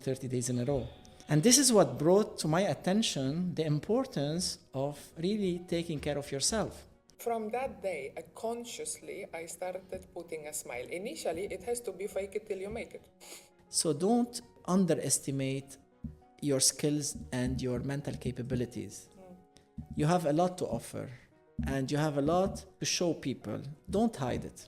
30 days in a row. And this is what brought to my attention the importance of really taking care of yourself. From that day, consciously, I started putting a smile. Initially, it has to be fake it till you make it. So don't underestimate your skills and your mental capabilities. You have a lot to offer and you have a lot to show people. Don't hide it.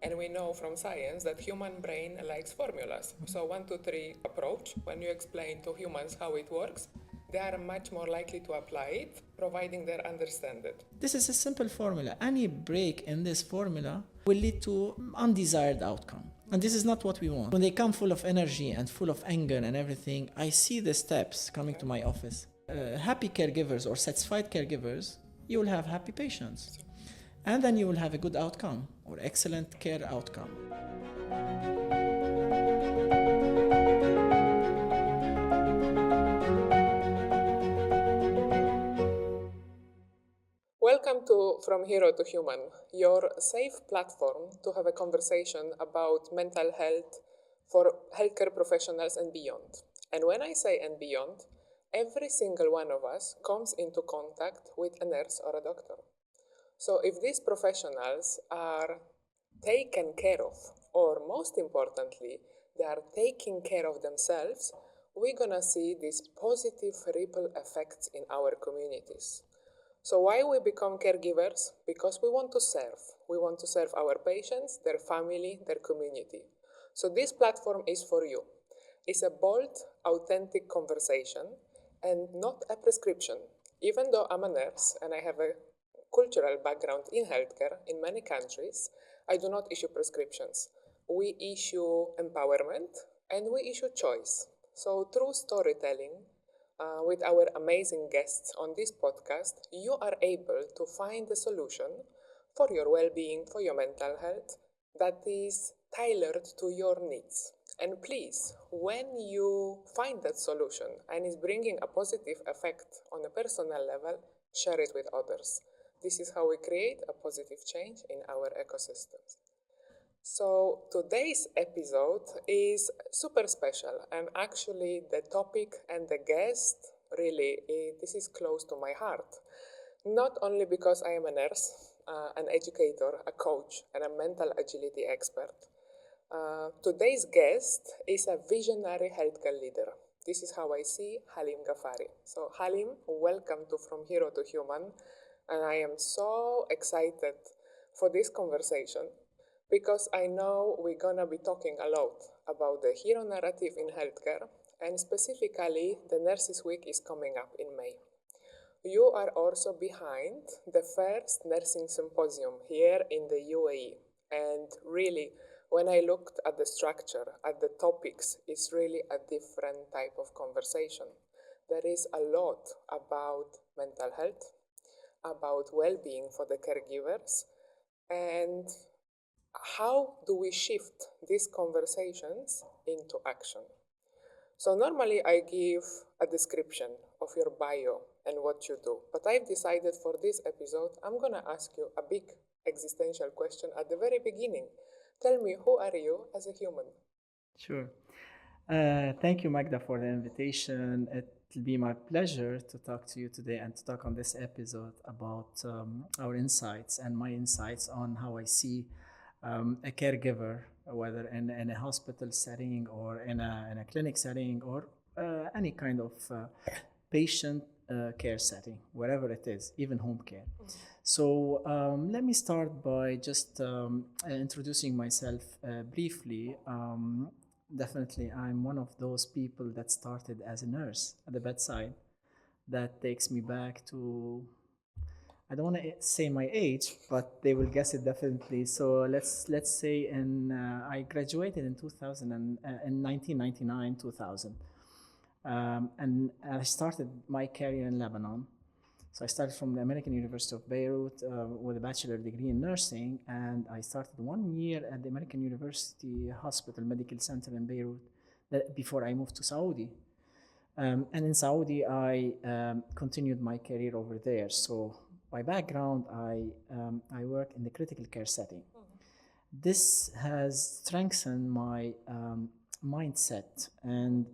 And we know from science that human brain likes formulas. So 1, 2, 3 approach, when you explain to humans how it works, they are much more likely to apply it, providing they understand it. This is a simple formula. Any break in this formula will lead to undesired outcome. And this is not what we want. When they come full of energy and full of anger and everything, I see the steps coming to my office. Happy caregivers or satisfied caregivers, you will have happy patients. And then you will have a good outcome or excellent care outcome. Welcome to From Hero to Human, your safe platform to have a conversation about mental health for healthcare professionals and beyond. And when I say and beyond, every single one of us comes into contact with a nurse or a doctor. So if these professionals are taken care of, or most importantly, they are taking care of themselves, we're gonna see these positive ripple effects in our communities. So why we become caregivers? Because we want to serve. We want to serve our patients, their family, their community. So this platform is for you. It's a bold, authentic conversation and not a prescription. Even though I'm a nurse and I have a cultural background in healthcare in many countries, I do not issue prescriptions. We issue empowerment and we issue choice. So through storytelling, with our amazing guests on this podcast, you are able to find a solution for your well-being, for your mental health, that is tailored to your needs. And please, when you find that solution and is bringing a positive effect on a personal level, share it with others. This is how we create a positive change in our ecosystems. So today's episode is super special, and actually the topic and the guest, really, this is close to my heart. Not only because I am a nurse, an educator, a coach, and a mental agility expert. Today's guest is a visionary healthcare leader. This is how I see Halim Ghafari. So Halim, welcome to From Hero to Human, and I am so excited for this conversation, because I know we're gonna be talking a lot about the hero narrative in healthcare, and specifically the Nurses Week is coming up in May. You are also behind the first nursing symposium here in the UAE, and really, when I looked at the structure, at the topics, it's really a different type of conversation. There is a lot about mental health, about well-being for the caregivers, and how do we shift these conversations into action? So normally I give a description of your bio and what you do, but I've decided for this episode, I'm gonna ask you a big existential question at the very beginning. Tell me, who are you as a human? Sure. Thank you, Magda, for the invitation. It'll be my pleasure to talk to you today and to talk on this episode about our insights and my insights on how I see a caregiver, whether in a hospital setting or in a clinic setting or any kind of patient care setting, wherever it is, even home care. So let me start by just introducing myself briefly. Definitely, I'm one of those people that started as a nurse at the bedside. That takes me back to, I don't want to say my age, but they will guess it definitely. So let's say I graduated in 2000 in 1999, 2000, and I started my career in Lebanon. So I started from the American University of Beirut with a bachelor degree in nursing, and I started 1 year at the American University Hospital Medical Center in Beirut before I moved to Saudi. And in Saudi, I continued my career over there. So by background, I work in the critical care setting. This has strengthened mindset, and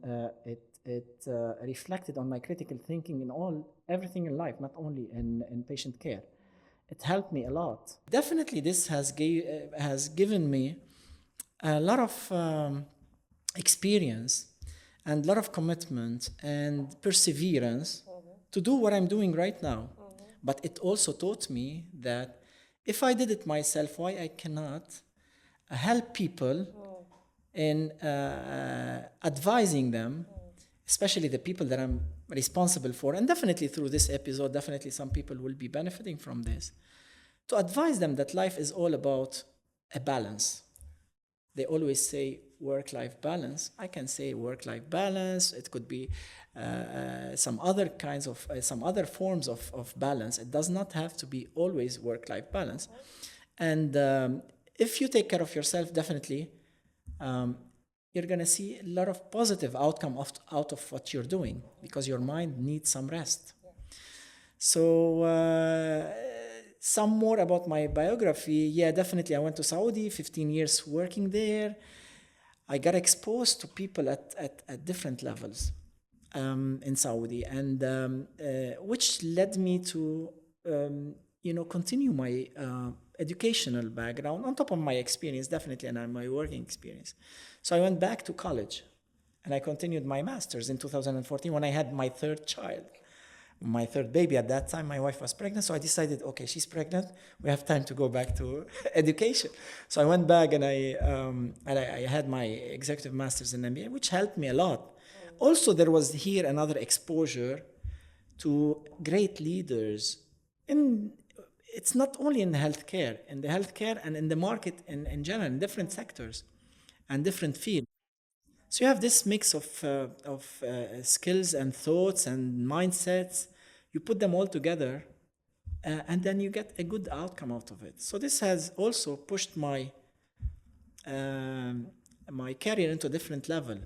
it reflected on my critical thinking in everything in life, not only in patient care. It helped me a lot. Definitely, this has given me a lot of experience and a lot of commitment and perseverance to do what I'm doing right now. But it also taught me that if I did it myself, why I cannot help people in advising them, especially the people that I'm responsible for. And definitely through this episode, definitely some people will be benefiting from this, to advise them that life is all about a balance. They always say work-life balance. I can say work-life balance. It could be some other kinds of some other forms of balance. It does not have to be always work-life balance. And if you take care of yourself, definitely you're gonna see a lot of positive outcome out of what you're doing, because your mind needs some rest. So some more about my biography. Yeah, definitely. I went to Saudi, 15 years working there. I got exposed to people at different levels in Saudi, and which led me to continue my educational background on top of my experience, definitely, and my working experience. So I went back to college, and I continued my master's in 2014 when I had my third child, my third baby. At that time my wife was pregnant, so I decided, okay, she's pregnant, we have time to go back to education. So I went back, and I had my executive master's in MBA, which helped me a lot. Also, there was here another exposure to great leaders in, it's not only in the healthcare and in the market in general, in different sectors and different fields. So you have this mix of skills and thoughts and mindsets. You put them all together, and then you get a good outcome out of it. So this has also pushed um, my career into a different level,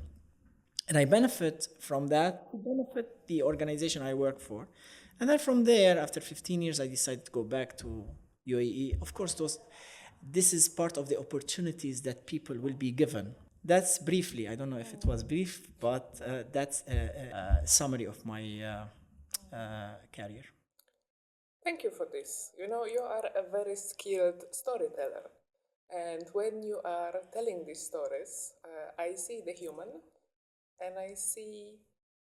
and I benefit from that to benefit the organization I work for. And then from there, after 15 years, I decided to go back to UAE. Of course, this is part of the opportunities that people will be given. That's briefly. I don't know if it was brief, but that's a summary of my career. Thank you for this. You know, you are a very skilled storyteller. And when you are telling these stories, I see the human and I see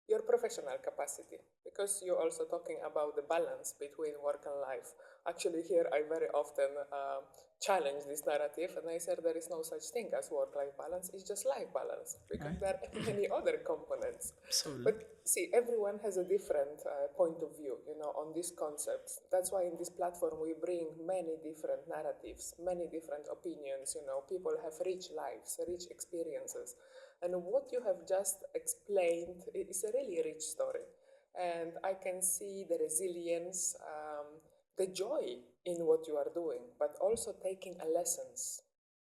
your professional capacity, because you're also talking about the balance between work and life. Actually, here I very often challenge this narrative, and I said there is no such thing as work-life balance, it's just life balance, because Right. there are many other components. Absolutely. But see, everyone has a different point of view, you know, on these concepts. That's why in this platform we bring many different narratives, many different opinions, you know, people have rich lives, rich experiences. And what you have just explained is a really rich story. And I can see the resilience, the joy in what you are doing, but also taking a lessons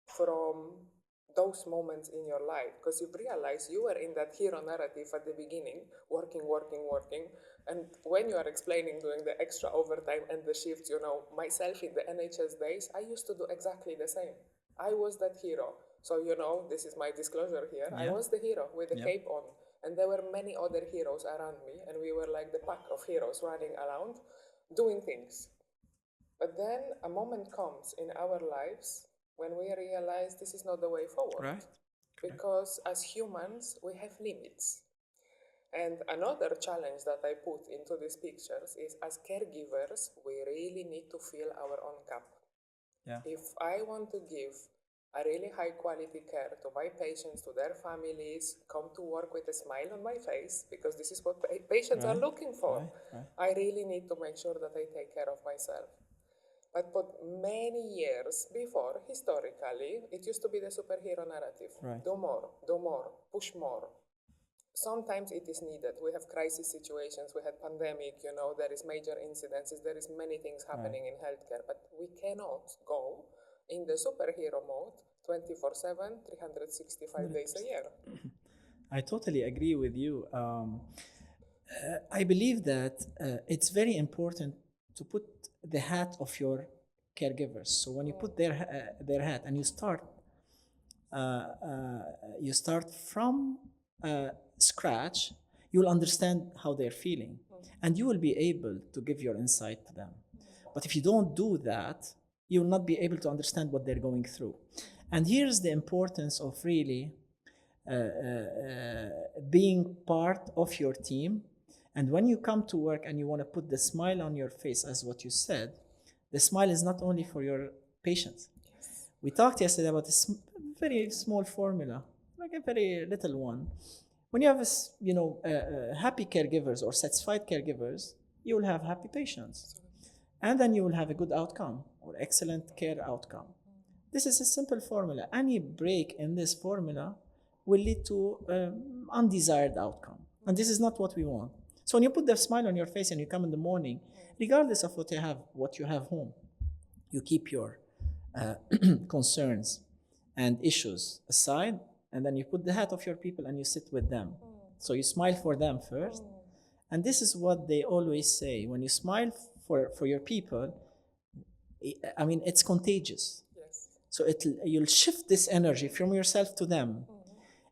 from those moments in your life, because you've realized you were in that hero narrative at the beginning, working, working, working. And when you are explaining doing the extra overtime and the shifts, you know, myself in the NHS days, I used to do exactly the same. I was that hero. So, you know, this is my disclosure here. I Yeah. was the hero with the Yeah. cape on. And there were many other heroes around me, and we were like the pack of heroes running around doing things. But then a moment comes in our lives when we realize this is not the way forward. Right. Because as humans, we have limits. And another challenge that I put into these pictures is, as caregivers, we really need to fill our own cup. Yeah. If I want to give a really high quality care to my patients, to their families, come to work with a smile on my face, because this is what patients are Right. looking for, Right. I really need to make sure that I take care of myself. But many years before, historically, it used to be the superhero narrative. Right. Do more, push more. Sometimes it is needed. We have crisis situations, we had pandemic, you know, there is major incidences, there is many things happening in healthcare, but we cannot go in the superhero mode 24/7, 365 days a year. I totally agree with you. I believe that it's very important to put the hat of your caregivers. So when you put their hat and you start you start from scratch, you'll understand how they're feeling, and you will be able to give your insight to them. But if you don't do that, you will not be able to understand what they're going through. And here's the importance of really being part of your team. And when you come to work and you want to put the smile on your face, as what you said, the smile is not only for your patients. We talked yesterday about a very small formula, like a very little one. When you have, happy caregivers or satisfied caregivers, you will have happy patients. And then you will have a good outcome or excellent care outcome. This is a simple formula. Any break in this formula will lead to undesired outcome. And this is not what we want. So when you put the smile on your face and you come in the morning, regardless of what you have home, you keep your concerns and issues aside, and then you put the hat of your people and you sit with them. So you smile for them first. And this is what they always say. When you smile for your people, I mean, it's contagious. Yes. So you'll shift this energy from yourself to them.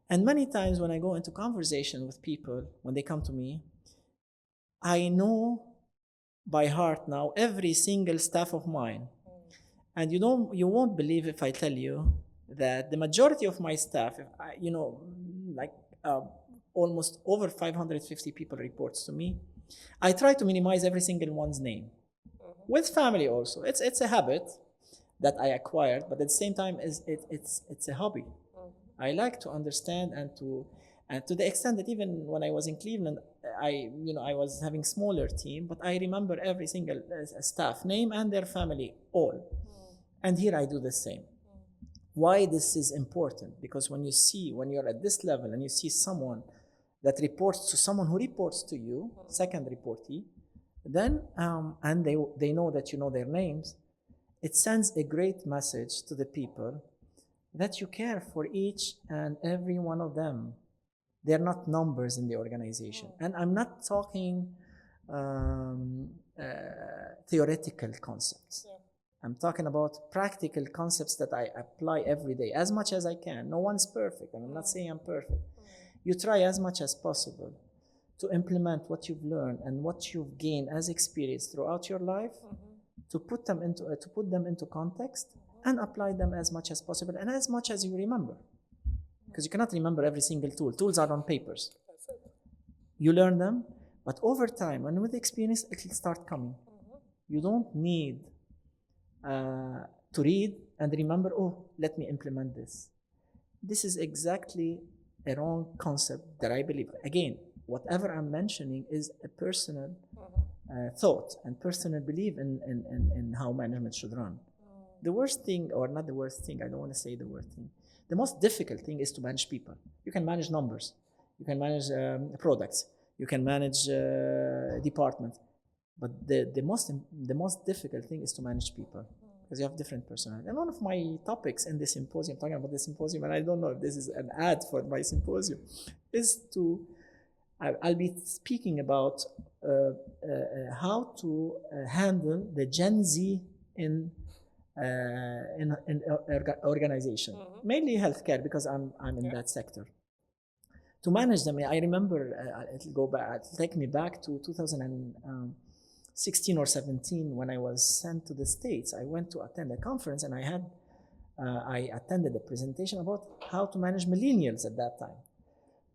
And many times when I go into conversation with people, when they come to me, I know by heart now every single staff of mine. And you won't believe if I tell you that the majority of my staff, almost over 550 people reports to me. I try to minimize every single one's name. With family also. It's a habit that I acquired, but at the same time it's a hobby. I like to understand and to the extent that even when I was in Cleveland, I was having smaller team, but I remember every single staff name and their family all. And here I do the same. Why this is important? Because when you're at this level and you see someone that reports to someone who reports to you, second reportee, then and they know that you know their names, it sends a great message to the people that you care for each and every one of them. They're not numbers in the organization. And I'm not talking theoretical concepts. I'm talking about practical concepts that I apply every day as much as I can. No one's perfect, and I'm not saying I'm perfect. You try as much as possible to implement what you've learned and what you've gained as experience throughout your life, to put them into context and apply them as much as possible and as much as you remember. Because you cannot remember every single tool. Tools are on papers. You learn them, but over time and with experience, it will start coming. You don't need to read and remember, let me implement this. This is exactly a wrong concept that I believe. Again, whatever I'm mentioning is a personal thought and personal belief in how management should run. The worst thing, or not the worst thing, I don't want to say the worst thing. The most difficult thing is to manage people. You can manage numbers. You can manage products. You can manage departments. But the most difficult thing is to manage people, because you have different personalities. And one of my topics in the symposium, talking about the symposium, and I don't know if this is an ad for my symposium, is I'll be speaking about how to handle the Gen Z in organization, mainly healthcare, because I'm in that sector. To manage them, I remember it'll take me back to 2016 or 17 when I was sent to the States. I went to attend a conference and I attended a presentation about how to manage millennials at that time.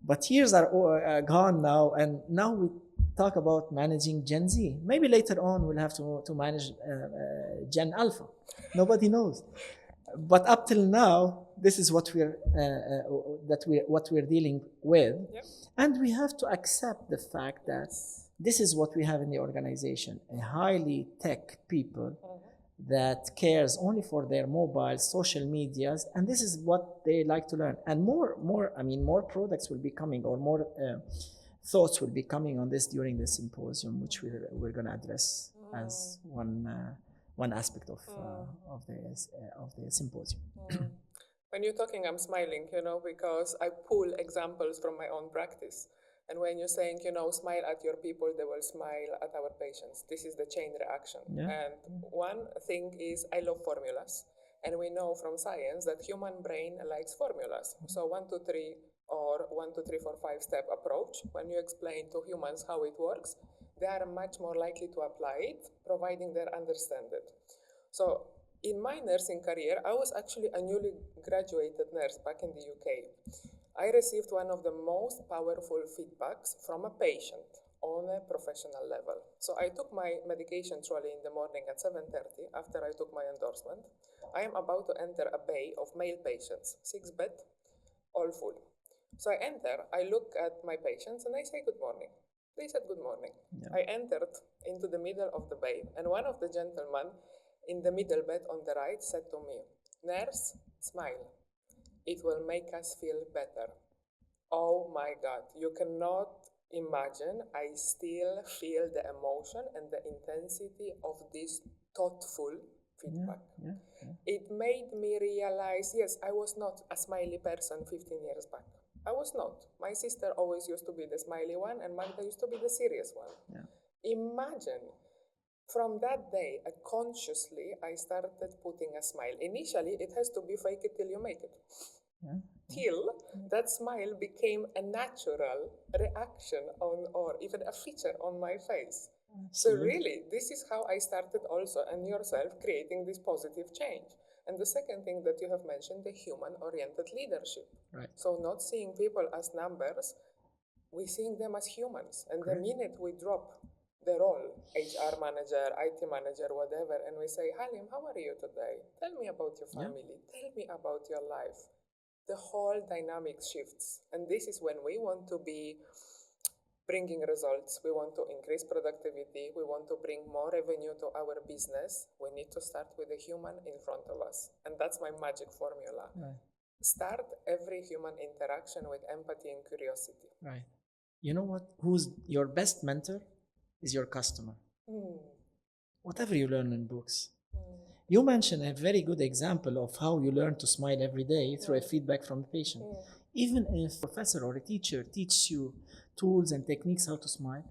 But years are gone now, and now we talk about managing Gen Z. Maybe later on we'll have to manage Gen Alpha. Nobody knows. But up till now, this is what we're dealing with, and we have to accept the fact that this is what we have in the organization: a highly tech people that cares only for their mobile, social medias, and this is what they like to learn. And more products will be coming, or more thoughts will be coming on this during the symposium, which we're going to address as one aspect of the symposium. When you're talking, I'm smiling, because I pull examples from my own practice. And when you're saying, smile at your people, they will smile at our patients. This is the chain reaction. Yeah. And one thing is, I love formulas. And we know from science that human brain likes formulas. So 1, 2, 3 or 1, 2, 3, 4, 5 step approach, when you explain to humans how it works, they are much more likely to apply it, providing they understand it. So in my nursing career, I was actually a newly graduated nurse back in the UK. I received one of the most powerful feedbacks from a patient on a professional level. So I took my medication trolley in the morning at 7:30 after I took my endorsement. I am about to enter a bay of male patients, 6 bed, all full. So I enter, I look at my patients and I say good morning. They said good morning. Yeah. I entered into the middle of the bay and one of the gentlemen in the middle bed on the right said to me, "Nurse, smile. It will make us feel better." Oh my God, you cannot imagine. I still feel the emotion and the intensity of this thoughtful feedback. Yeah. It made me realize, yes, I was not a smiley person 15 years back. I was not. My sister always used to be the smiley one and Magda used to be the serious one. Yeah. Imagine. From that day, consciously, I started putting a smile. Initially, it has to be fake it till you make it. Till that smile became a natural reaction on, or even a feature on my face. So really, this is how I started also and yourself creating this positive change. And the second thing that you have mentioned, the human-oriented leadership. Right. So not seeing people as numbers, we're seeing them as humans. And the minute we drop the role, HR manager, IT manager, whatever, and we say, "Halim, how are you today? Tell me about your family. Tell me about your life." The whole dynamic shifts. And this is when we want to be bringing results. We want to increase productivity. We want to bring more revenue to our business. We need to start with the human in front of us. And that's my magic formula. Right. Start every human interaction with empathy and curiosity. Right. You know what? Who's your best mentor is your customer. Whatever you learn in books. You mentioned a very good example of how you learn to smile every day through a feedback from the patient. Even if a professor or a teacher teaches you tools and techniques how to smile,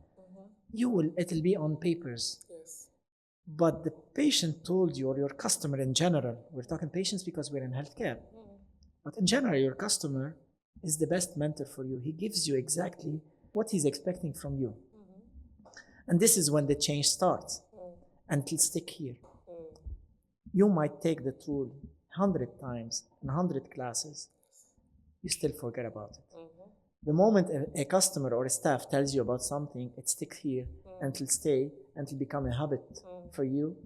it'll be on papers. Yes. But the patient told you, or your customer in general, we're talking patients because we're in healthcare, but in general, your customer is the best mentor for you. He gives you exactly what he's expecting from you. And this is when the change starts, and it'll stick here. You might take the tool 100 times in 100 classes, you still forget about it. The moment a customer or a staff tells you about something, it sticks here and it'll stay and it'll become a habit for you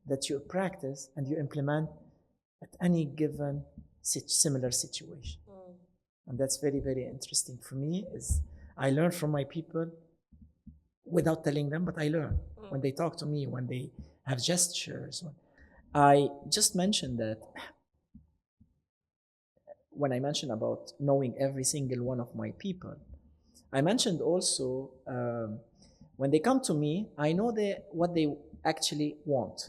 that you practice and you implement at any given similar situation. And that's very, very interesting for me. Is I learn from my people without telling them, but I learn when they talk to me, when they have gestures. I just mentioned that when I mentioned about knowing every single one of my people, I mentioned also when they come to me, I know what they actually want.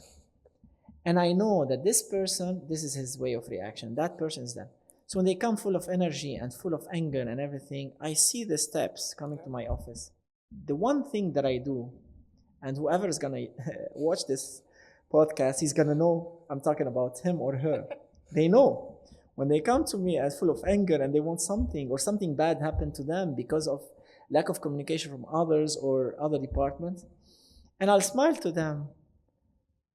And I know that this person, this is his way of reaction, that person is that. So when they come full of energy and full of anger and everything, I see the steps coming to my office. The one thing that I do, and whoever is going to watch this podcast, he's going to know I'm talking about him or her. They know. When they come to me as full of anger and they want something or something bad happened to them because of lack of communication from others or other departments, and I'll smile to them.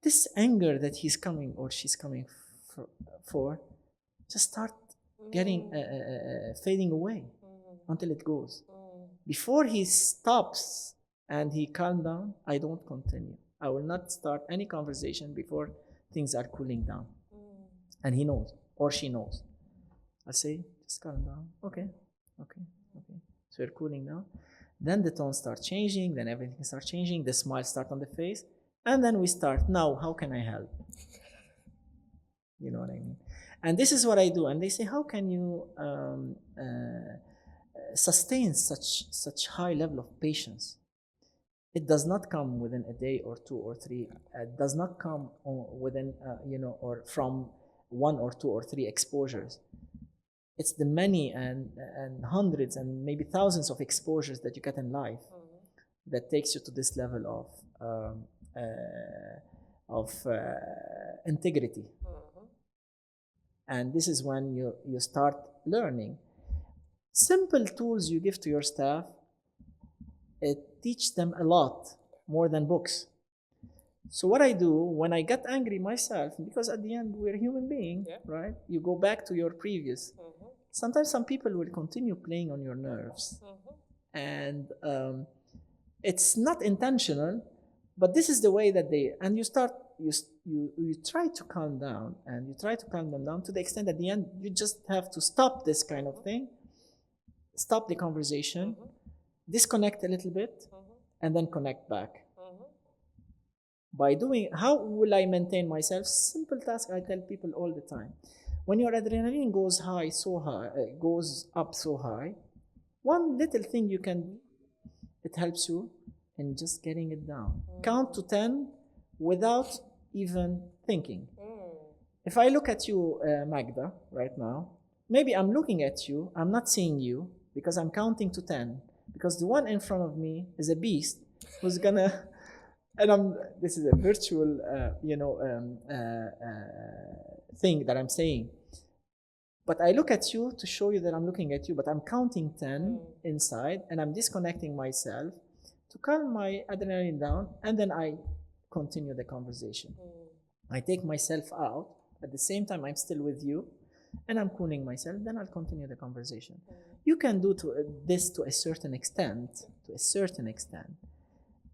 This anger that he's coming or she's coming for just start getting fading away until it goes. Before he stops and he calms down, I don't continue. I will not start any conversation before things are cooling down. And he knows or she knows. I say, just calm down. Okay. So you're cooling down. Then the tone starts changing, then everything starts changing, the smile starts on the face, and then we start, now, how can I help? You know what I mean? And this is what I do. And they say, how can you sustain such high level of patience? It does not come within a day or 2 or 3. It does not come within, or from 1 or 2 or 3 exposures. It's the many and hundreds and maybe thousands of exposures that you get in life that takes you to this level of integrity. And this is when you start learning. Simple tools you give to your staff, it teach them a lot more than books. So what I do when I get angry myself, because at the end we're human being, Yeah. right? You go back to your previous. Mm-hmm. Sometimes some people will continue playing on your nerves, and it's not intentional, but this is the way that they. And you start you try to calm down, and you try to calm them down to the extent at the end you just have to stop this kind of thing, stop the conversation, disconnect a little bit, and then connect back. By doing, how will I maintain myself? Simple task I tell people all the time. When your adrenaline goes high, so high, goes up so high, one little thing you can do, it helps you in just getting it down. Count to 10 without even thinking. If I look at you, Magda, right now, maybe I'm looking at you, I'm not seeing you because I'm counting to 10. Because the one in front of me is a beast who's gonna, and this is a virtual, thing that I'm saying. But I look at you to show you that I'm looking at you, but I'm counting 10 inside, and I'm disconnecting myself to calm my adrenaline down, and then I continue the conversation. I take myself out. At the same time, I'm still with you, and I'm cooling myself, then I'll continue the conversation. You can do this to a certain extent,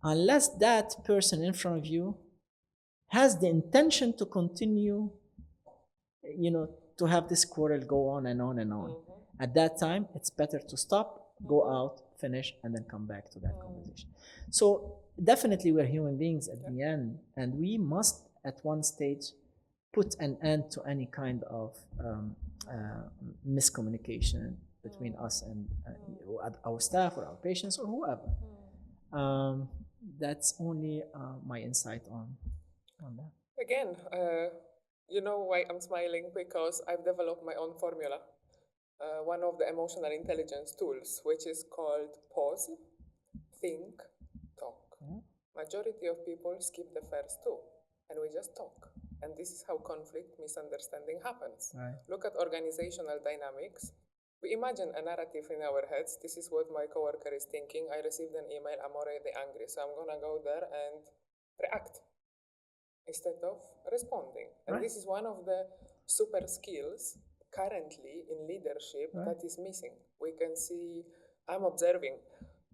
unless that person in front of you has the intention to continue, to have this quarrel go on and on and on. At that time, it's better to stop, go out, finish, and then come back to that conversation. So definitely we're human beings at the end, and we must at one stage put an end to any kind of miscommunication between us and our staff or our patients or whoever. That's only my insight on that. Again, you know why I'm smiling? Because I've developed my own formula. One of the emotional intelligence tools, which is called pause, think, talk. Majority of people skip the first two, and we just talk. And this is how conflict, misunderstanding happens. Right. Look at organizational dynamics. We imagine a narrative in our heads. This is what my coworker is thinking. I received an email, I'm already angry, so I'm gonna go there and react instead of responding. And Right. this is one of the super skills currently in leadership that is missing. We can see, I'm observing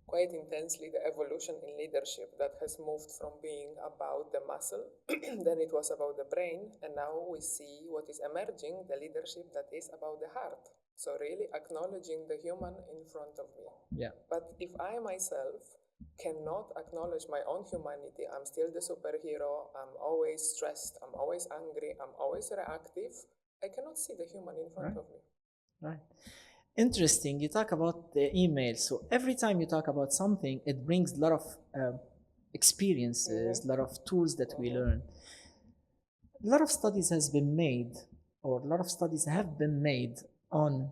quite intensely the evolution in leadership that has moved from being about the muscle, then it was about the brain, and now we see what is emerging, the leadership that is about the heart. So really acknowledging the human in front of me. Yeah. But if I myself cannot acknowledge my own humanity, I'm still the superhero, I'm always stressed, I'm always angry, I'm always reactive, I cannot see the human in front of me. Right. Interesting. You talk about the email. So every time you talk about something, it brings a lot of experiences, a lot of tools that we learn. A lot of studies has been made, or a lot of studies have been made on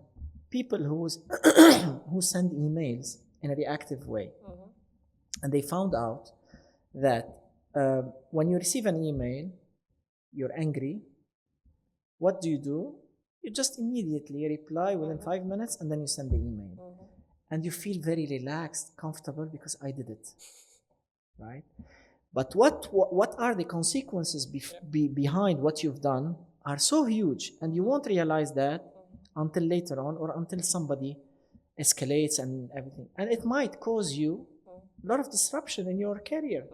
people who send emails in a reactive way. And they found out that when you receive an email, you're angry. What do? You just immediately reply within 5 minutes, and then you send the email. And you feel very relaxed, comfortable, because I did it, right? But what are the consequences behind what you've done are so huge, and you won't realize that until later on, or until somebody escalates and everything. And it might cause you a lot of disruption in your career.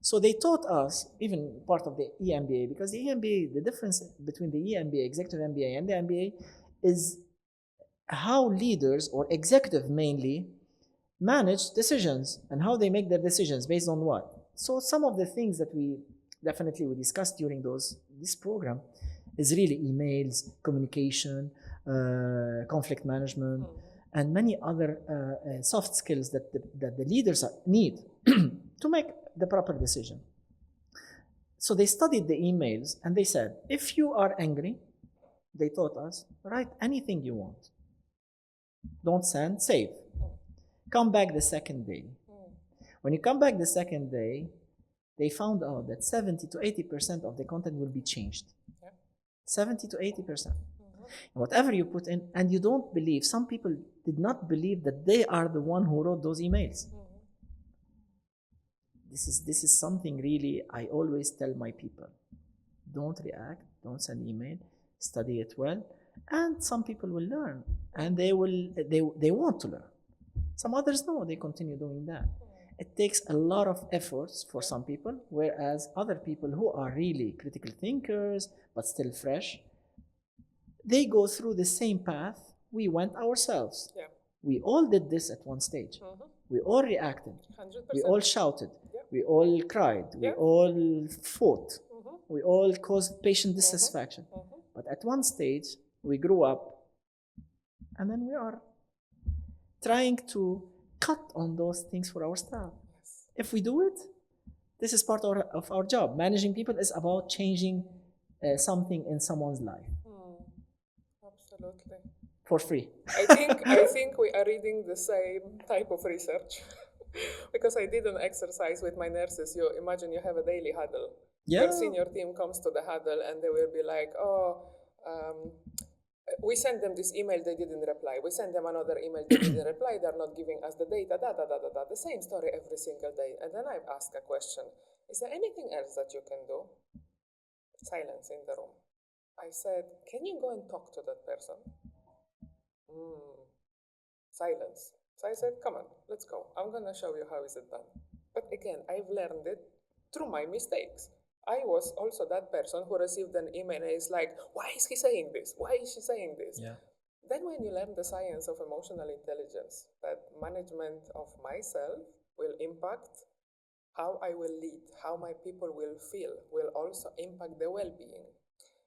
So they taught us, even part of the EMBA, because the EMBA, the difference between the EMBA, executive MBA, and the MBA is how leaders, or executive mainly, manage decisions and how they make their decisions based on what. So some of the things that we discussed during this program is really emails, communication, conflict management, and many other soft skills that the leaders need to make the proper decision. So they studied the emails, and they said, if you are angry, they taught us, write anything you want. Don't send, save. Come back the second day. When you come back the second day, they found out that 70 to 80% of the content will be changed. 70 to 80%. Whatever you put in, and you don't believe, some people did not believe that they are the one who wrote those emails. This is something really I always tell my people. Don't react, don't send email, study it well, and some people will learn, and they want to learn. Some others no, they continue doing that. It takes a lot of efforts for some people, whereas other people who are really critical thinkers but still fresh, they go through the same path we went ourselves. Yeah. We all did this at one stage. We all reacted. 100%. We all shouted. Yeah. We all cried. We Yeah. all fought. We all caused patient dissatisfaction. But at one stage, we grew up, and then we are trying to cut on those things for our staff. If we do it, this is part of our job. Managing people is about changing something in someone's life. Absolutely. For free. I think we are reading the same type of research. Because I did an exercise with my nurses. You imagine you have a daily huddle. Yeah. Your senior team comes to the huddle and they will be like, we sent them this email, they didn't reply. We sent them another email, they didn't reply. They're not giving us the data, The same story every single day. And then I ask a question. Is there anything else that you can do? Silence in the room. I said, can you go and talk to that person? Silence. So I said, come on, let's go. I'm going to show you how is it done. But again, I've learned it through my mistakes. I was also that person who received an email and is like, why is he saying this? Why is she saying this? Yeah. Then when you learn the science of emotional intelligence, that management of myself will impact how I will lead, how my people will feel, will also impact the well-being.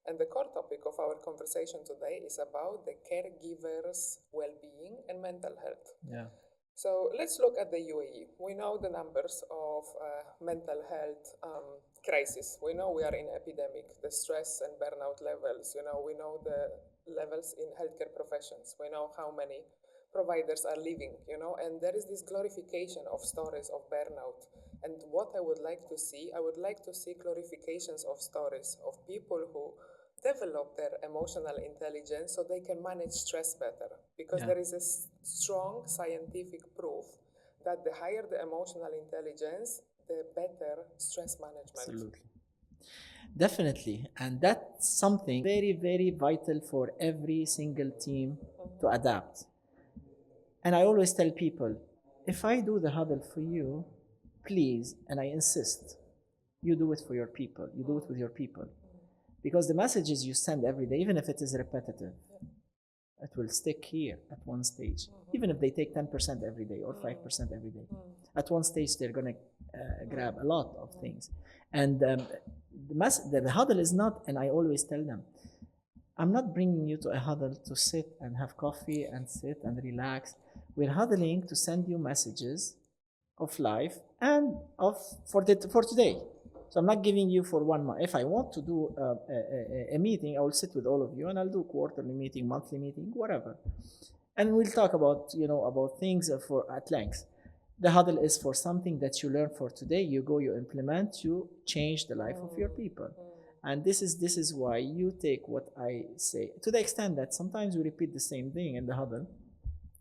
And the core topic of our conversation today is about the caregiver's well-being and mental health. Yeah. So let's look at the UAE. We know the numbers of mental health crisis. We know we are in epidemic, the stress and burnout levels. We know the levels in healthcare professions. We know how many providers are leaving, and there is this glorification of stories of burnout. And what I would like to see glorifications of stories of people who develop their emotional intelligence so they can manage stress better. Because there is a strong scientific proof that the higher the emotional intelligence, the better stress management. Absolutely. Definitely. And that's something very, very vital for every single team to adapt. And I always tell people, if I do the huddle for you, please, and I insist, you do it for your people. You do it with your people. Because the messages you send every day, even if it is repetitive, it will stick here at one stage. Even if they take 10% every day or 5% every day. At one stage, they're going to grab a lot of things. And the huddle is not, and I always tell them, I'm not bringing you to a huddle to sit and have coffee and sit and relax. We're huddling to send you messages of life and for today. So I'm not giving you for 1 month. If I want to do a meeting, I will sit with all of you and I'll do quarterly meeting, monthly meeting, whatever. And we'll talk about, about things for at length. The huddle is for something that you learn for today. You go, you implement, you change the life of your people. And this is why you take what I say, to the extent that sometimes we repeat the same thing in the huddle.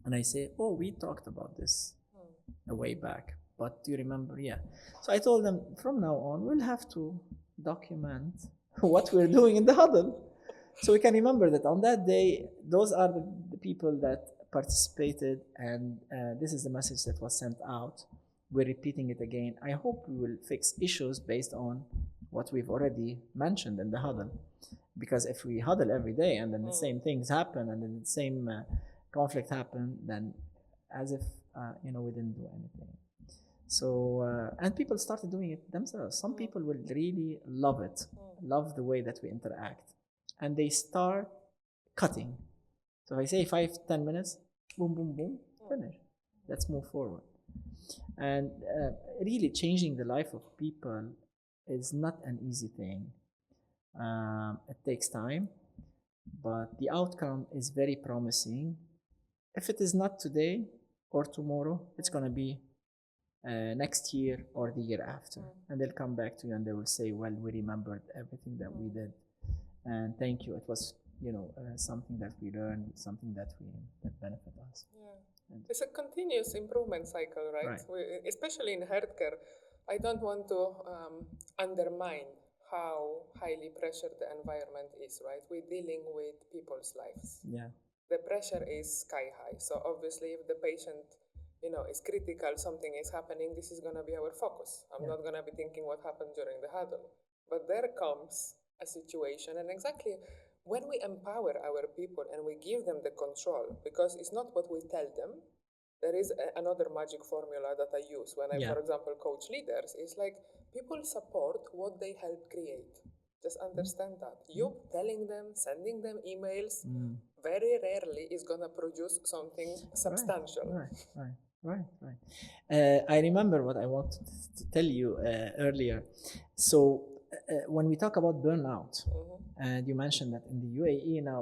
And I say, oh, we talked about this a way back. But do you remember? Yeah. So I told them, from now on, we'll have to document what we're doing in the huddle. So we can remember that on that day, those are the people that participated, and this is the message that was sent out. We're repeating it again. I hope we will fix issues based on what we've already mentioned in the huddle. Because if we huddle every day and then the same things happen and then the same conflict happen, then as if, we didn't do anything. So, and people started doing it themselves. Some people will really love it, love the way that we interact. And they start cutting. So if I say 5-10 minutes, boom, boom, boom, finish. Let's move forward. And really changing the life of people is not an easy thing. It takes time, but the outcome is very promising. If it is not today or tomorrow, it's going to be next year or the year after. And they'll come back to you and they will say, well, we remembered everything that we did. And thank you. It was, something that we learned, something that benefit us. Yeah. And It's a continuous improvement cycle, right? right. Especially in healthcare, I don't want to undermine how highly pressured the environment is, right? We're dealing with people's lives. Yeah. The pressure is sky high. So obviously, if the patient, is critical, something is happening, this is going to be our focus. I'm Yeah. not going to be thinking what happened during the huddle. But there comes a situation, and exactly when we empower our people and we give them the control, because it's not what we tell them. There is another magic formula that I use when I, Yeah. for example, coach leaders. It's like people support what they help create. Just understand that. You telling them, sending them emails, very rarely is gonna produce something Right. substantial. Right. Right. Right. Right. I remember what I wanted to tell you earlier. So when we talk about burnout, and you mentioned that in the UAE now,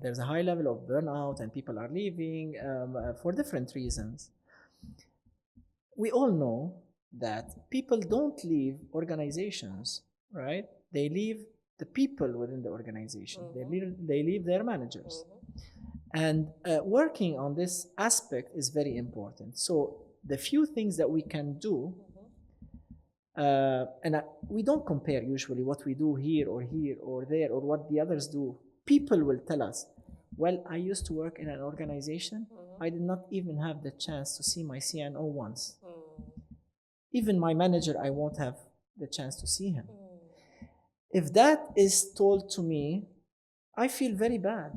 there's a high level of burnout, and people are leaving for different reasons. We all know that people don't leave organizations, right? They leave the people within the organization. They leave their managers. And working on this aspect is very important. So the few things that we can do, we don't compare usually what we do here or there or what the others do. People will tell us, well, I used to work in an organization. I did not even have the chance to see my CNO once. Even my manager, I won't have the chance to see him. If that is told to me, I feel very bad.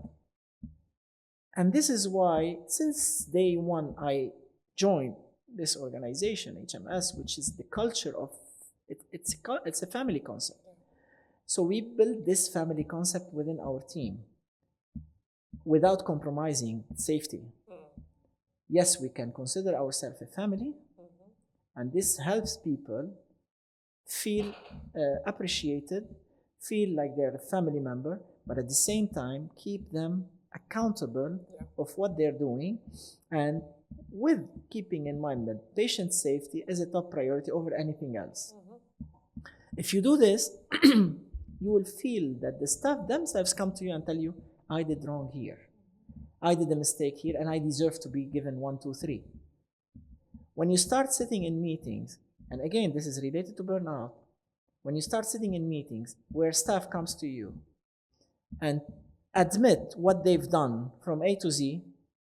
And this is why, since day one, I joined this organization, HMS, which is the culture of it's a family concept. So we built this family concept within our team without compromising safety. Yes, we can consider ourselves a family, and this helps people feel appreciated, feel like they're a family member, but at the same time keep them accountable of what they're doing, and with keeping in mind that patient safety is a top priority over anything else. If you do this, you will feel that the staff themselves come to you and tell you, I did wrong here. I did a mistake here, and I deserve to be given 1, 2, 3. When you start sitting in meetings, and again, this is related to burnout, when you start sitting in meetings where staff comes to you and admit what they've done from A to Z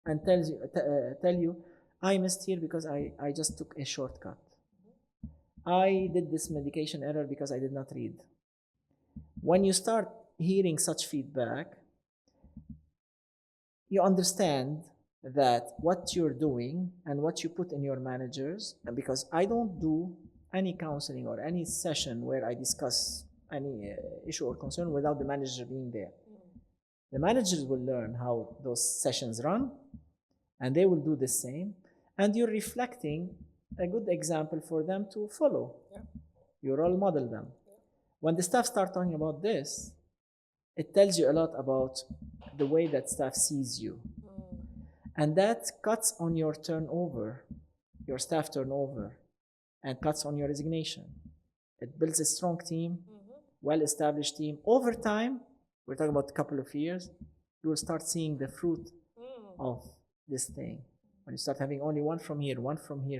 and tell you, I missed here because I just took a shortcut. I did this medication error because I did not read. When you start hearing such feedback, you understand that what you're doing and what you put in your managers, and because I don't do any counseling or any session where I discuss any issue or concern without the manager being there. The managers will learn how those sessions run, and they will do the same, and you're reflecting a good example for them to follow. You role model them. When the staff start talking about this, it tells you a lot about the way that staff sees you. And that cuts on your turnover, your staff turnover, and cuts on your resignation. It builds a strong team, well-established team. Over time, we're talking about a couple of years, you will start seeing the fruit of this thing. When you start having only one from here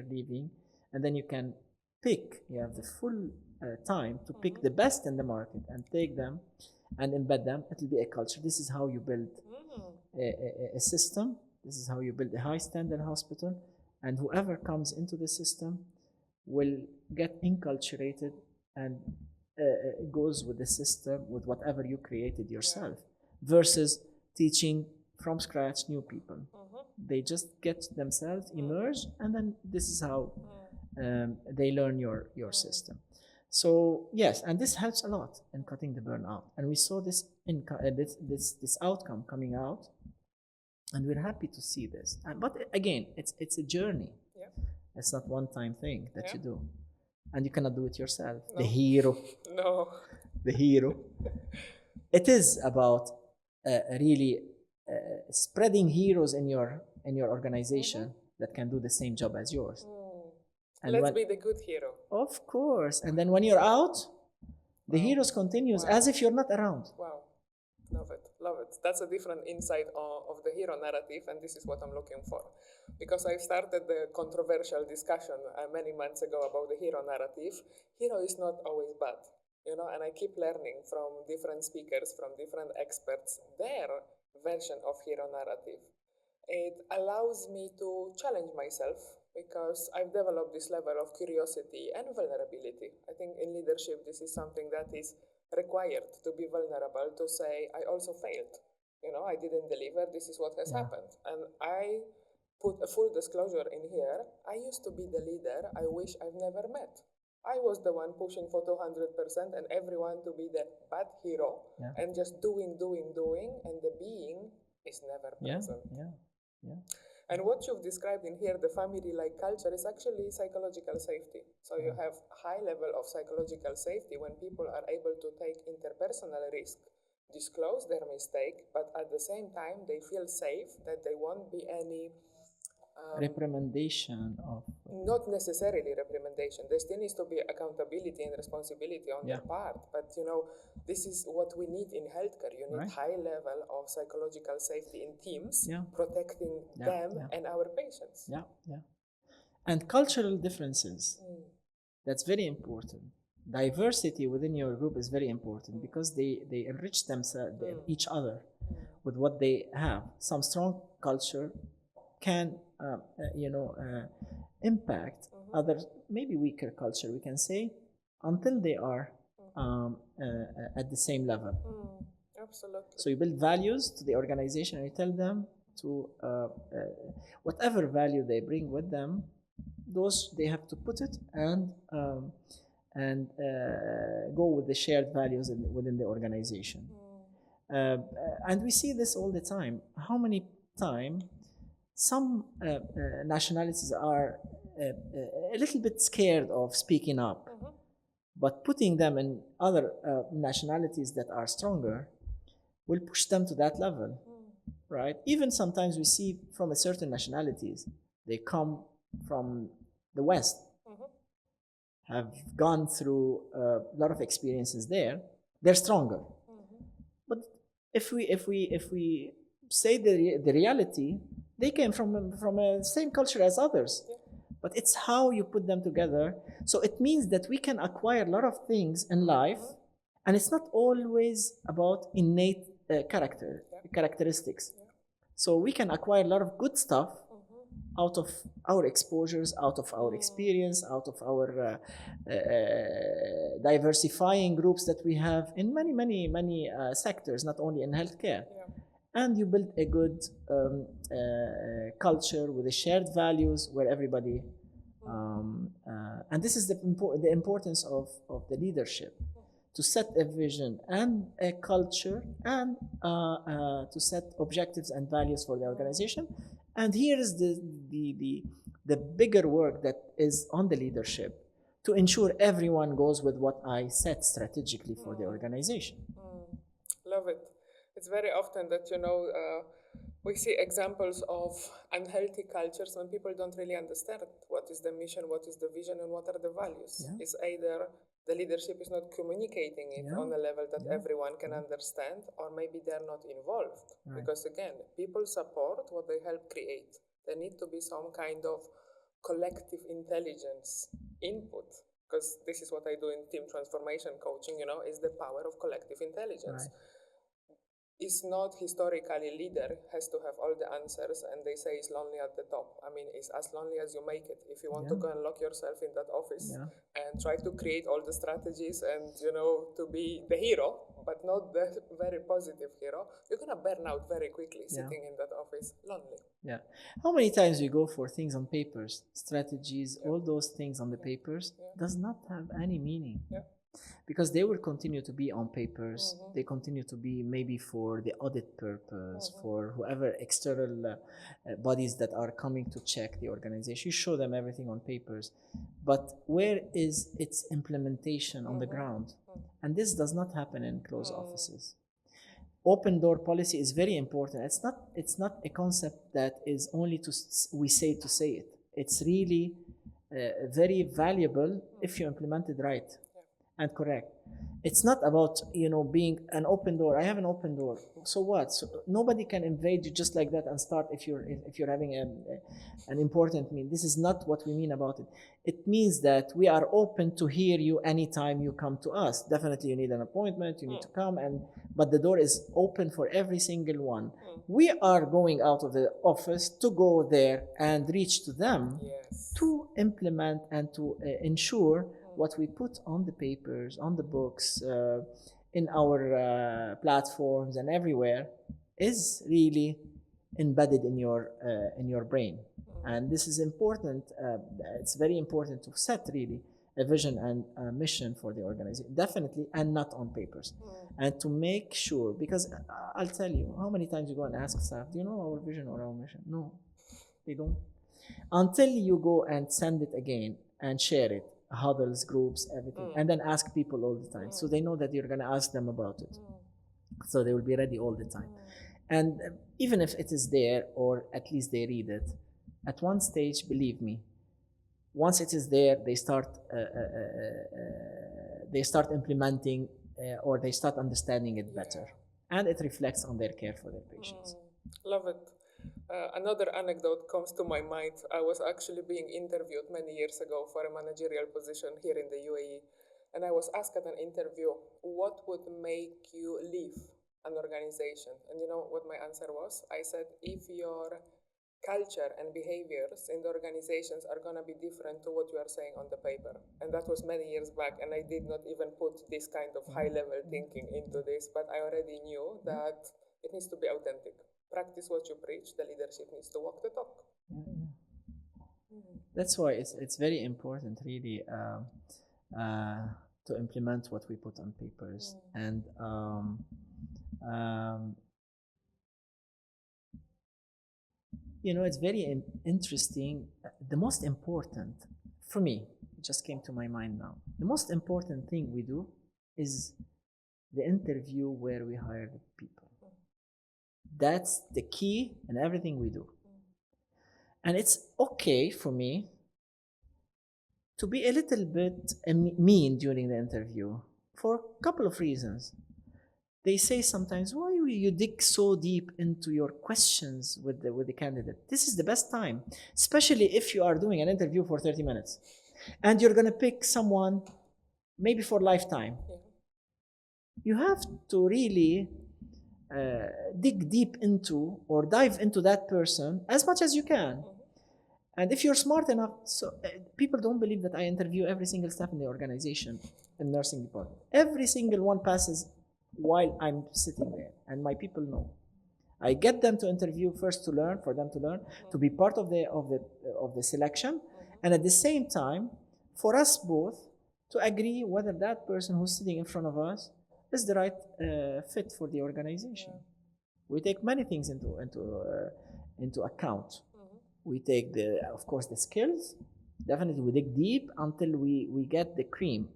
leaving, and then you can pick, you have the full time to pick the best in the market and take them and embed them. It will be a culture. This is how you build a system. This is how you build a high standard hospital, and whoever comes into the system will get inculturated and goes with the system, with whatever you created yourself, versus teaching from scratch new people. They just get themselves immersed, and then this is how they learn your system. So yes, and this helps a lot in cutting the burnout, and we saw this this outcome coming out, and we're happy to see this. But again, it's a journey. It's not one-time thing that you do, and you cannot do it yourself. No. The hero. No. The hero. It is about really spreading heroes in your organization that can do the same job as yours. And let's be the good hero. Of course. And then when you're out, The heroes continues Wow. as if you're not around. Wow. Love it. Love it. That's a different insight of the hero narrative, and this is what I'm looking for. Because I started the controversial discussion many months ago about the hero narrative. Hero is not always bad, and I keep learning from different speakers, from different experts, their version of hero narrative. It allows me to challenge myself because I've developed this level of curiosity and vulnerability. I think in leadership, this is something that is required, to be vulnerable, to say, I also failed. I didn't deliver, this is what has happened. And I put a full disclosure in here. I used to be the leader I wish I've never met. I was the one pushing for 200% and everyone to be the bad hero and just doing, and the being is never present. And what you've described in here, the family-like culture, is actually psychological safety. So you have high level of psychological safety when people are able to take interpersonal risk, disclose their mistake, but at the same time they feel safe that there won't be any reprimandation of not necessarily reprimandation. There still needs to be accountability and responsibility on their part. But this is what we need in healthcare. You need high level of psychological safety in teams, protecting them and our patients. And cultural differences. That's very important. Diversity within your group is very important because they enrich themselves, each other with what they have. Some strong culture can impact other maybe weaker culture, we can say, until they are at the same level. Absolutely. So you build values to the organization and you tell them to whatever value they bring with them, those they have to put it and go with the shared values within the organization. And we see this all the time. How many times some nationalities are a little bit scared of speaking up, but putting them in other nationalities that are stronger will push them to that level, right? Even sometimes we see from a certain nationalities, they come from the West, have gone through a lot of experiences there, they're stronger. But if we say the reality, they came from the same culture as others, but it's how you put them together. So it means that we can acquire a lot of things in life, and it's not always about innate characteristics. So we can acquire a lot of good stuff out of our exposures, out of our experience, out of our diversifying groups that we have in many sectors, not only in healthcare. And you build a good culture with the shared values where everybody, and this is the importance of the leadership, to set a vision and a culture and to set objectives and values for the organization. And here is the bigger work that is on the leadership to ensure everyone goes with what I set strategically for the organization. Love it. It's very often that, we see examples of unhealthy cultures when people don't really understand what is the mission, what is the vision, and what are the values. It's either the leadership is not communicating it on a level that everyone can understand, or maybe they're not involved. Because again, people support what they help create. There need to be some kind of collective intelligence input. Because this is what I do in team transformation coaching, is the power of collective intelligence. It's not historically leader has to have all the answers and they say it's lonely at the top. I mean, it's as lonely as you make it. If you want to go and lock yourself in that office and try to create all the strategies and, to be the hero, but not the very positive hero, you're going to burn out very quickly sitting in that office lonely. How many times we go for things on papers, strategies, all those things on the papers does not have any meaning. Because they will continue to be on papers, they continue to be maybe for the audit purpose, for whoever external bodies that are coming to check the organization. You show them everything on papers, but where is its implementation on the ground? And this does not happen in closed offices. Open door policy is very important. It's not a concept that is only we say to say it. It's really very valuable if you implement it right and correct. It's not about, being an open door. I have an open door. So what? So nobody can invade you just like that and start if you're having an important meeting. This is not what we mean about it. It means that we are open to hear you anytime you come to us. Definitely you need an appointment, you need to come, but the door is open for every single one. We are going out of the office to go there and reach to them, Yes. to implement and to ensure what we put on the papers, on the books, in our platforms and everywhere is really embedded in your brain. And this is important. It's very important to set really a vision and a mission for the organization, definitely, and not on papers. And to make sure, because I'll tell you, how many times you go and ask staff, do you know our vision or our mission? No, they don't. Until you go and send it again and share it, huddles, groups, everything, and then ask people all the time, so they know that you're going to ask them about it, so they will be ready all the time. And even if it is there, or at least they read it, at one stage, believe me, once it is there, they start implementing, or they start understanding it better, and it reflects on their care for their patients. Love it. Another anecdote comes to my mind. I was actually being interviewed many years ago for a managerial position here in the UAE. And I was asked at an interview, what would make you leave an organization? And you know what my answer was? I said, if your culture and behaviors in the organizations are going to be different to what you are saying on the paper. And that was many years back, and I did not even put this kind of high-level thinking into this, but I already knew that it needs to be authentic. Practice what you preach. The leadership needs to walk the talk. That's why it's very important, really, to implement what we put on papers. And it's very interesting. The most important, for me, it just came to my mind now. The most important thing we do is the interview where we hire the people. That's the key in everything we do. And it's okay for me to be a little bit mean during the interview for a couple of reasons. They say sometimes, why will you dig so deep into your questions with the candidate? This is the best time, especially if you are doing an interview for 30 minutes and you're going to pick someone maybe for lifetime. You have to really dig deep into or dive into that person as much as you can. And if you're smart enough, so people don't believe that I interview every single staff in the organization, in nursing department. Every single one passes while I'm sitting there, and my people know. I get them to interview first to learn, for them to learn, to be part of the selection, and at the same time, for us both to agree whether that person who's sitting in front of us is the right fit for the organization. We take many things into account. We take of course the skills. Definitely we dig deep until we get the cream,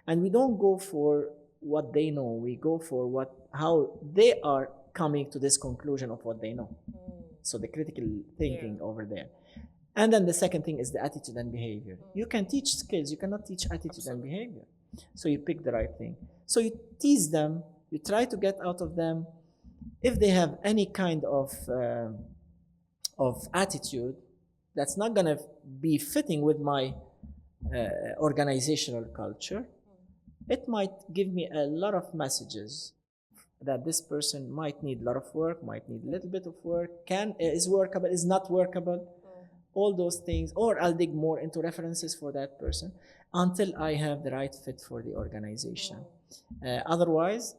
and we don't go for what they know. We go for how they are coming to this conclusion of what they know. So the critical thinking over there. And then the second thing is the attitude and behavior. You can teach skills, you cannot teach attitude and behavior. So you pick the right thing. So you tease them, you try to get out of them, if they have any kind of attitude that's not going to be fitting with my organizational culture, it might give me a lot of messages that this person might need a lot of work, might need a little bit of work, is workable, is not workable, all those things. Or I'll dig more into references for that person until I have the right fit for the organization. Otherwise,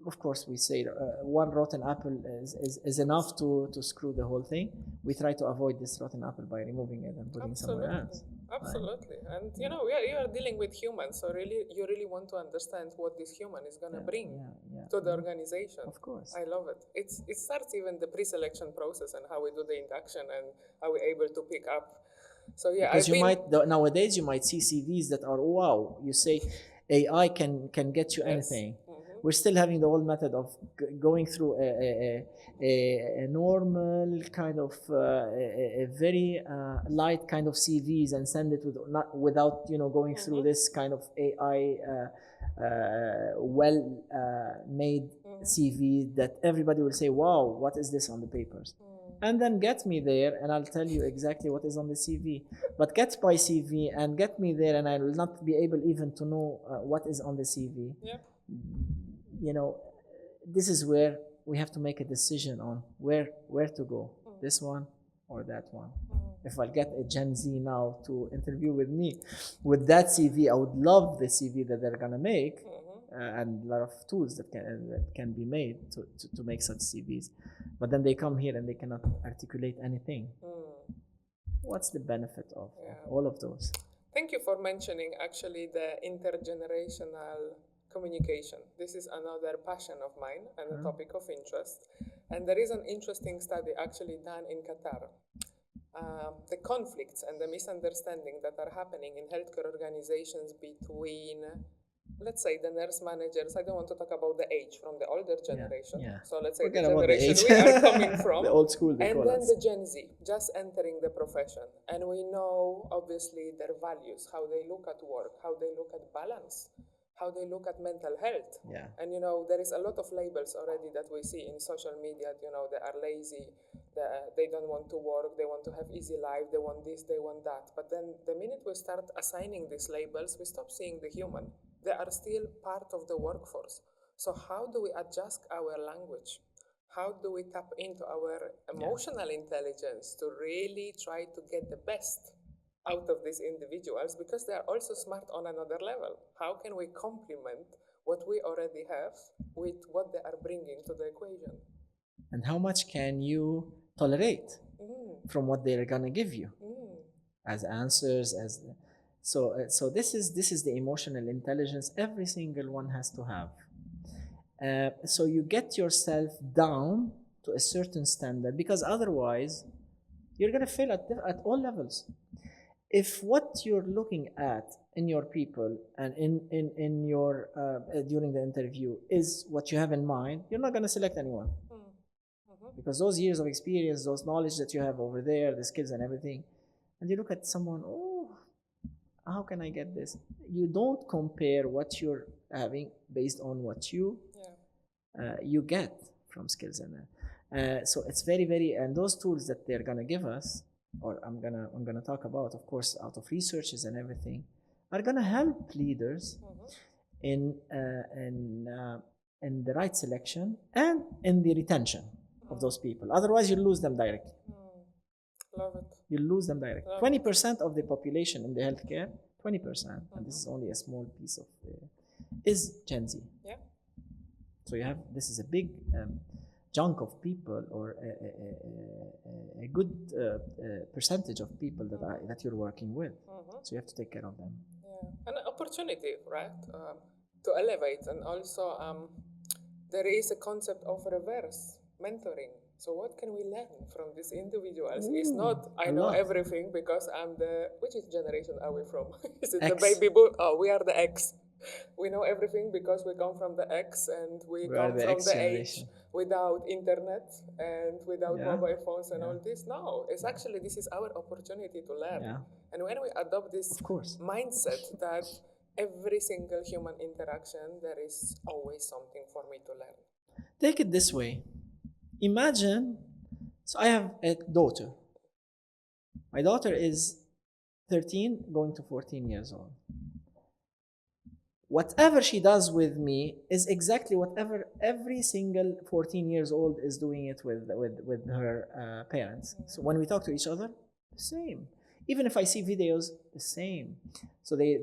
of course, we say one rotten apple is enough to screw the whole thing. We try to avoid this rotten apple by removing it and putting somewhere else. Absolutely. Right? And you are dealing with humans, so you really want to understand what this human is going to bring to the organization. Of course. I love it. It starts even the pre-selection process and how we do the induction and how we're able to pick up. So because nowadays you might see CVs that are, wow, you say AI can get you anything. We're still having the old method of going through a normal kind of a very light kind of CVs and send it without going through this kind of AI well made CV that everybody will say, wow, what is this on the papers? And then get me there and I'll tell you exactly what is on the CV. But get my CV and get me there and I will not be able even to know what is on the CV. Yeah. You know, this is where we have to make a decision on where to go, this one or that one. If I get a Gen Z now to interview with me with that CV, I would love the CV that they're gonna make, and a lot of tools that can be made to make such CVs. But then they come here and they cannot articulate anything. What's the benefit of all of those? Thank you for mentioning actually the intergenerational communication. This is another passion of mine and a topic of interest. And there is an interesting study actually done in Qatar. The conflicts and the misunderstanding that are happening in healthcare organizations between, let's say, the nurse managers. I don't want to talk about the age from the older generation. So let's say Forget the about the generation age. we are coming from. The old school, they and call then us. the Gen Z, just entering the profession. And we know, obviously, their values, how they look at work, how they look at balance, how they look at mental health. And, you know, there is a lot of labels already that we see in social media. You know, they are lazy, they don't want to work, they want to have easy life, they want this, they want that. But then the minute we start assigning these labels, we stop seeing the human. They are still part of the workforce. So how do we adjust our language? How do we tap into our emotional intelligence to really try to get the best out of these individuals, because they are also smart on another level? How can we complement what we already have with what they are bringing to the equation? And how much can you tolerate from what they're gonna give you as answers? So this is the emotional intelligence every single one has to have. So you get yourself down to a certain standard, because otherwise you're gonna fail at all levels. If what you're looking at in your people and in your during the interview is what you have in mind, you're not gonna select anyone. Because those years of experience, those knowledge that you have over there, the skills and everything, and you look at someone, oh, how can I get this? You don't compare what you're having based on what you get from skills and that. So it's very, very, and those tools that they're gonna give us, or I'm gonna talk about, of course, out of researches and everything, are gonna help leaders in the right selection and in the retention of those people. Otherwise, you lose them directly. Love it. You lose them directly. 20% of the population in the healthcare, 20%, and this is only a small piece of, is Gen Z. Yeah. So you have, this is a big chunk of people, or a good percentage of people that you're working with. So you have to take care of them. Yeah, an opportunity, right, to elevate, and also there is a concept of reverse mentoring. So what can we learn from these individuals? It's not, I know everything because I'm which generation are we from? Is it X. the baby boom? Oh, we are the X. We know everything because we come from the X, and we come from the age without internet and without mobile phones and all this. No, it's actually, this is our opportunity to learn. And when we adopt this mindset that every single human interaction, there is always something for me to learn. Take it this way. Imagine, so I have a daughter. My daughter is 13, going to 14 years old. Whatever she does with me is exactly whatever every single 14 years old is doing it with her parents. So when we talk to each other, the same. Even if I see videos, the same. So they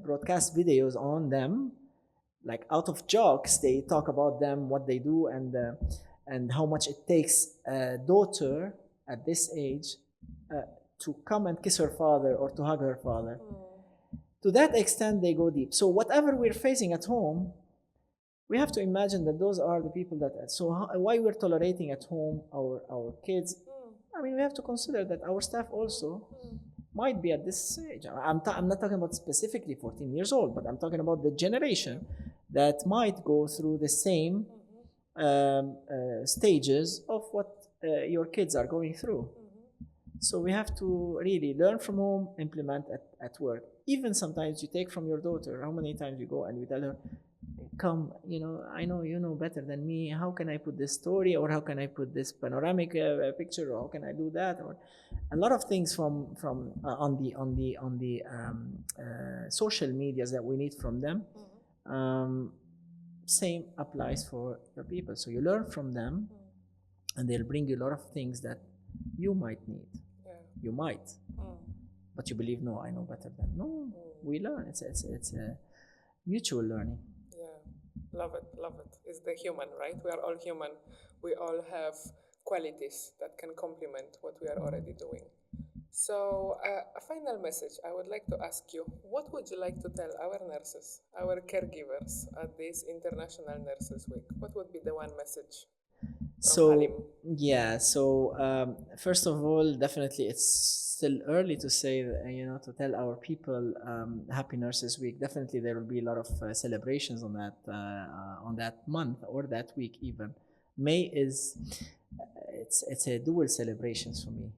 broadcast videos on them, like out of jokes. They talk about them, what they do, and how much it takes a daughter at this age to come and kiss her father or to hug her father. To that extent, they go deep. So whatever we're facing at home, we have to imagine that those are the people that. So why we're tolerating at home our kids? I mean, we have to consider that our staff also might be at this age. I'm not talking about specifically 14 years old, but I'm talking about the generation that might go through the same stages of what your kids are going through. So we have to really learn from home, implement at work. even sometimes you take from your daughter. How many times you go and we tell her, come, I know you know better than me. How can I put this story, or how can I put this panoramic picture, or how can I do that, or a lot of things from social medias that we need from them. Same applies for your people. So you learn from them, and they'll bring you a lot of things that you might need. Yeah. You might, but you believe, no, I know better than. No, we learn. It's a mutual learning. Yeah, love it, love it. It's the human, right? We are all human. We all have qualities that can complement what we are already doing. So, a final message I would like to ask you, what would you like to tell our nurses, our caregivers at this International Nurses Week? What would be the one message from Halim? First of all, definitely it's still early to say, to tell our people Happy Nurses Week. Definitely there will be a lot of celebrations on that month or that week even. May is, it's a dual celebrations for me.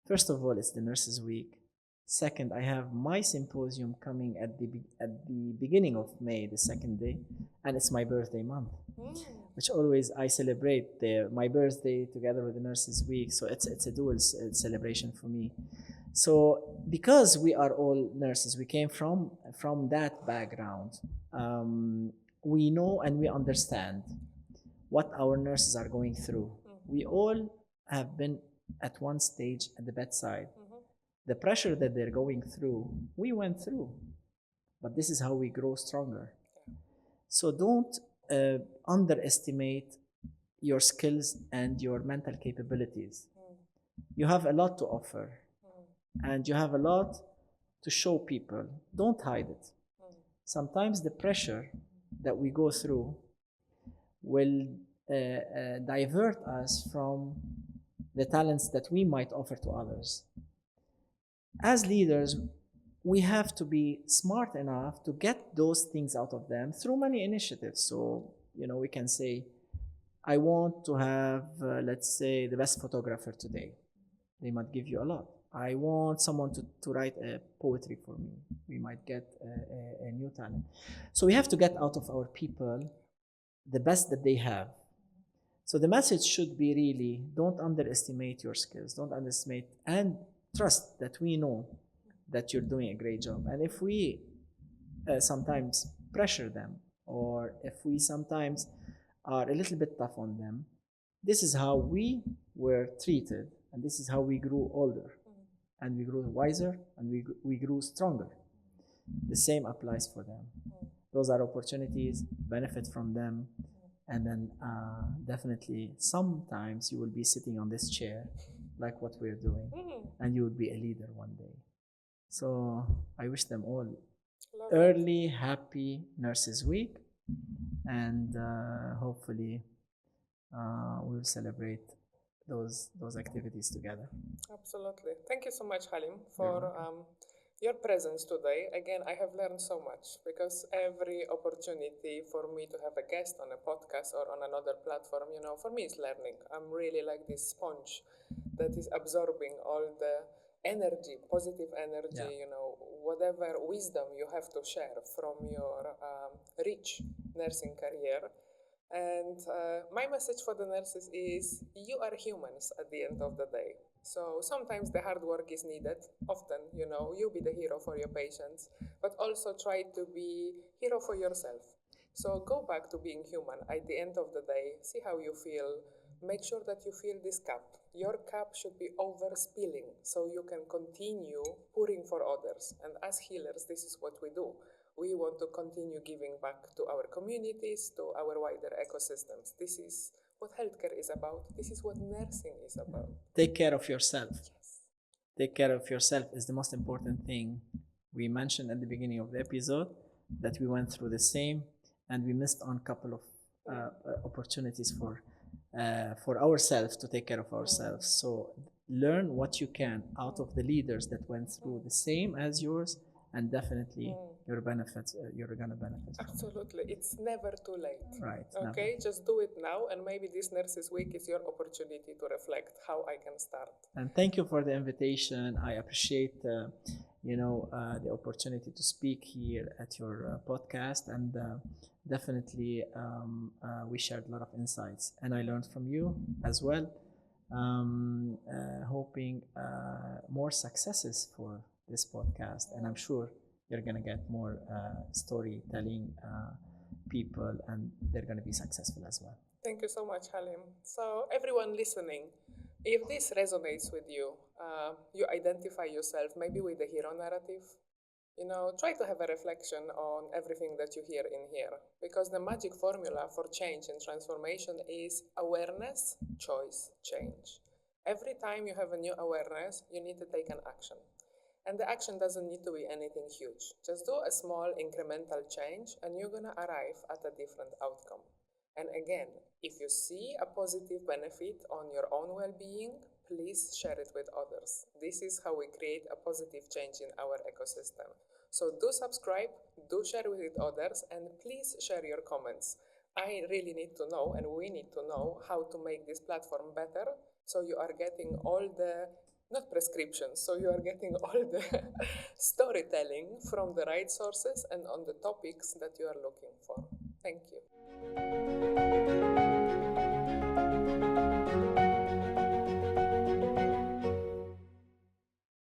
First of all, it's the Nurses Week. Second, I have my symposium coming at the beginning of May, the second day, and it's my birthday month, which always I celebrate my birthday together with the Nurses Week. So it's a dual celebration for me. So because we are all nurses, we came from that background. We know and we understand what our nurses are going through. We all have been at one stage at the bedside. The pressure that they're going through, we went through, but this is how we grow stronger. So don't underestimate your skills and your mental capabilities. You have a lot to offer, and you have a lot to show people. Don't hide it. Sometimes the pressure that we go through will divert us from the talents that we might offer to others. As leaders, we have to be smart enough to get those things out of them through many initiatives. So, we can say, I want to have, let's say, the best photographer today. They might give you a lot. I want someone to write a poetry for me. We might get a new talent. So we have to get out of our people the best that they have. So the message should be really, don't underestimate your skills. Don't underestimate, and trust that we know that you're doing a great job. And if we sometimes pressure them, or if we sometimes are a little bit tough on them, this is how we were treated, and this is how we grew older, and we grew wiser, and we grew stronger. The same applies for them. Those are opportunities, benefit from them, and then definitely sometimes you will be sitting on this chair like what we're doing, and you will be a leader one day. So I wish them all early happy Nurses Week, and hopefully we'll celebrate those activities together. Absolutely. Thank you so much, Halim, for your presence today. Again, I have learned so much, because every opportunity for me to have a guest on a podcast or on another platform, for me is learning. I'm really like this sponge that is absorbing all the energy, positive energy, whatever wisdom you have to share from your rich nursing career. And my message for the nurses is, you are humans at the end of the day. So sometimes the hard work is needed. Often, you be the hero for your patients, but also try to be hero for yourself. So go back to being human at the end of the day. See how you feel. Make sure that you fill this cup. Your cup should be overspilling, so you can continue pouring for others. And as healers, this is what we do. We want to continue giving back to our communities, to our wider ecosystems. This is what healthcare is about. This is what nursing is about. Take care of yourself. Yes. Take care of yourself is the most important thing. We mentioned at the beginning of the episode that we went through the same, and we missed on a couple of opportunities for ourselves to take care of ourselves. So learn what you can out of the leaders that went through the same as yours, and definitely you're gonna benefit. Absolutely, it's never too late. Right. Okay, never. Just do it now, and maybe this Nurses Week is your opportunity to reflect how I can start. And thank you for the invitation. I appreciate the opportunity to speak here at your podcast, and definitely we shared a lot of insights, and I learned from you as well. Hoping more successes for this podcast, and I'm sure you're gonna get more storytelling people, and they're gonna be successful as well. Thank you so much, Halim. So, everyone listening, if this resonates with you, you identify yourself maybe with the hero narrative, try to have a reflection on everything that you hear in here. Because the magic formula for change and transformation is awareness, choice, change. Every time you have a new awareness, you need to take an action. And the action doesn't need to be anything huge. Just do a small incremental change and you're going to arrive at a different outcome. And again, if you see a positive benefit on your own well being, please share it with others. This is how we create a positive change in our ecosystem. So do subscribe, do share with others, and please share your comments. I really need to know, and we need to know, how to make this platform better so you are getting all the, not prescriptions, so you are getting all the storytelling from the right sources and on the topics that you are looking for. Thank you.